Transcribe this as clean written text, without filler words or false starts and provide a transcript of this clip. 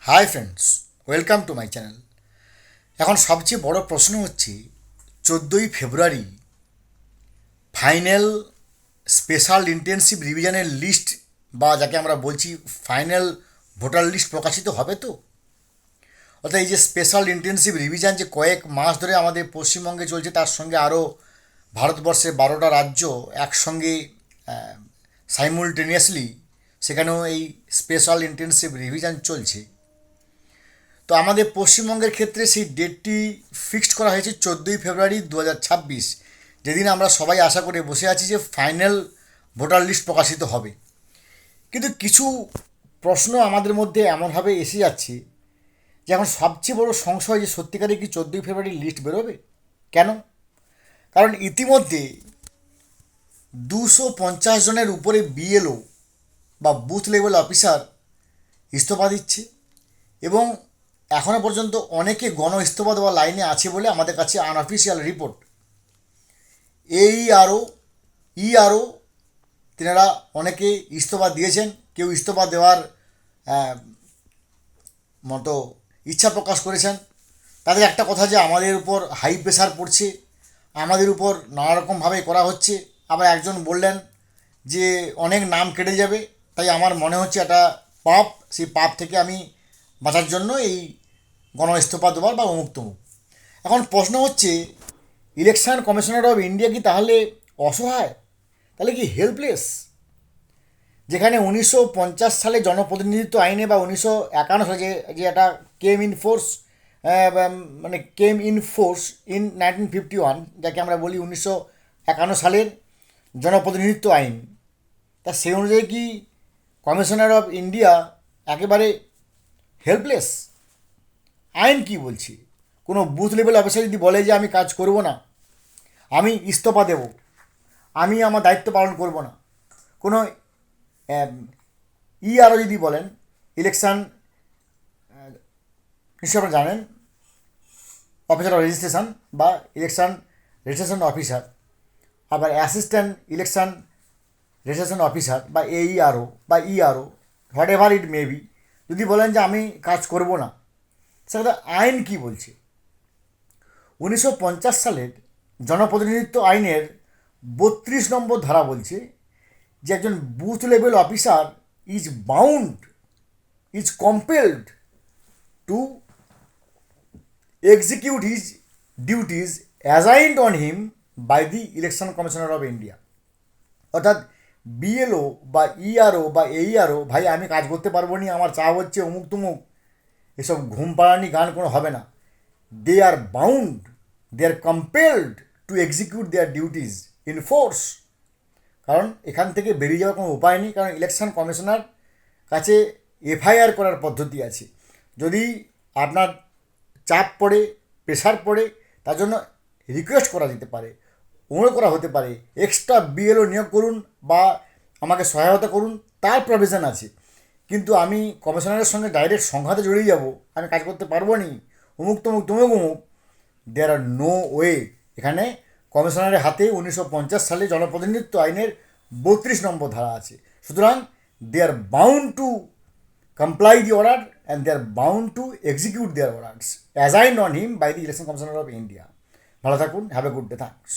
Hi friends, welcome to my channel. এখন সবচেয়ে বড় প্রশ্ন হচ্ছে 14ই ফেব্রুয়ারি ফাইনাল স্পেশাল ইন্টেনসিভ রিভিশনের লিস্ট বা যাকে আমরা বলছি ফাইনাল ভোটার লিস্ট প্রকাশিত হবে তো। অর্থাৎ এই যে স্পেশাল ইন্টেনসিভ রিভিশন যে কয়েক মাস ধরে আমাদের পশ্চিমবঙ্গে চলছে, তার সঙ্গে আরও ভারতবর্ষের 12টা রাজ্য একসঙ্গে সাইমুলটেনিয়াসলি সেখানেও এই স্পেশাল ইন্টেনসিভ রিভিশন চলছে। তো আমাদের পশ্চিমবঙ্গের ক্ষেত্রে সেই ডেটটি ফিক্সড করা হয়েছে 14ই ফেব্রুয়ারি 2026, যেদিন আমরা সবাই আশা করে বসে আছি যে ফাইনাল ভোটার লিস্ট প্রকাশিত হবে। কিন্তু কিছু প্রশ্ন আমাদের মধ্যে এমনভাবে এসে যাচ্ছে যে এখন সবচেয়ে বড় সংশয় যে সত্যিকারে কি 14ই ফেব্রুয়ারি লিস্ট বেরোবে। কেন? কারণ ইতিমধ্যে 250 জনের উপরে বিএলও বা বুথ লেভেল অফিসার ইস্তফা দিচ্ছে এবং এখনও পর্যন্ত অনেকে গণ ইস্তফা দেওয়া লাইনে আছে বলে আমাদের কাছে আনঅফিসিয়াল রিপোর্ট। এইআরও ইআরও তেনারা অনেকে ইস্তফা দিয়েছেন, কেউ ইস্তফা দেওয়ার মতো ইচ্ছা প্রকাশ করেছেন। তাদের একটা কথা যে আমাদের উপর হাই প্রেশার পড়ছে, আমাদের উপর নানারকমভাবে করা হচ্ছে। আবার একজন বললেন যে অনেক নাম কেটে যাবে, তাই আমার মনে হচ্ছে একটা পাপ, সেই পাপ থেকে আমি বাঁচার জন্য এই গণ ইস্তফা দেওয়ার বা অমুক তমুক। এখন প্রশ্ন হচ্ছে, ইলেকশন কমিশনার অফ ইন্ডিয়া কি তাহলে অসহায়? তাহলে কি হেল্পলেস? যেখানে 1950 সালে জনপ্রতিনিধিত্ব আইনে বা 1951 সালে যে একটা কেম ইন ফোর্স, মানে কেম ইন ফোর্স ইন 1951, যাকে আমরা বলি 1951 সালের জনপ্রতিনিধিত্ব আইন, তা সেই অনুযায়ী কি কমিশনার অফ ইন্ডিয়া একেবারে হেল্পলেস? আইন কি বলছে? কোনো বুথ লেভেল অফিসার যদি বলে যে আমি কাজ করব না, আমি ইস্তফা দেব, আমি আমার দায়িত্ব পালন করব না, কোনো ইআরও যদি বলেন, ইলেকশন নিশ্চয় আপনারা জানেন, অফিসার অফ রেজিস্ট্রেশন বা ইলেকশন রেজিস্ট্রেশন অফিসার, আবার অ্যাসিস্ট্যান্ট ইলেকশন রেজিস্ট্রেশন অফিসার বা এইআরও বা ERO, what ever it may be, যদি বলেন যে আমি কাজ করব না, সেটা আইন কি বলছে? 1950 সালের জনপ্রতিনিধিত্ব আইনের 32 নম্বর ধারা বলছে যে একজন booth level officer is bound, is compelled to execute his duties assigned on him by the Election Commissioner of India. অর্থাৎ বিএলও বা ইআরও বা এইআরও, ভাই আমি কাজ করতে পারবো নি, আমার চা হচ্ছে অমুক তুমুক, এসব ঘুম পাড়ানি গান কোনো হবে না। They are bound, they are compelled to execute their duties in force. কারণ এখান থেকে বেরিয়ে যাওয়ার কোনো উপায় নেই, কারণ ইলেকশন কমিশনার কাছে এফআইআর করার পদ্ধতি আছে। যদি আপনার চাপ পড়ে, প্রেশার পড়ে, তার জন্য রিকোয়েস্ট করা যেতে পারে, অনুরোধ করা হতে পারে, এক্সট্রা বিএলও নিয়োগ করুন বা আমাকে সহায়তা করুন, তার প্রভিশন আছে। কিন্তু আমি কমিশনারের সঙ্গে ডাইরেক্ট সংঘাতে জড়িয়ে যাব, আমি কাজ করতে পারবো নি, অমুক তমুক তমুক অমুক, দেয়ার আর নো ওয়ে। এখানে কমিশনারের হাতে 1950 সালে জনপ্রতিনিধিত্ব আইনের 32 নম্বর ধারা আছে। সুতরাং they are bound to comply the order and they are bound to execute their orders assigned on him by the Election Commissioner of India. ভালো থাকুন, have a good day, thanks.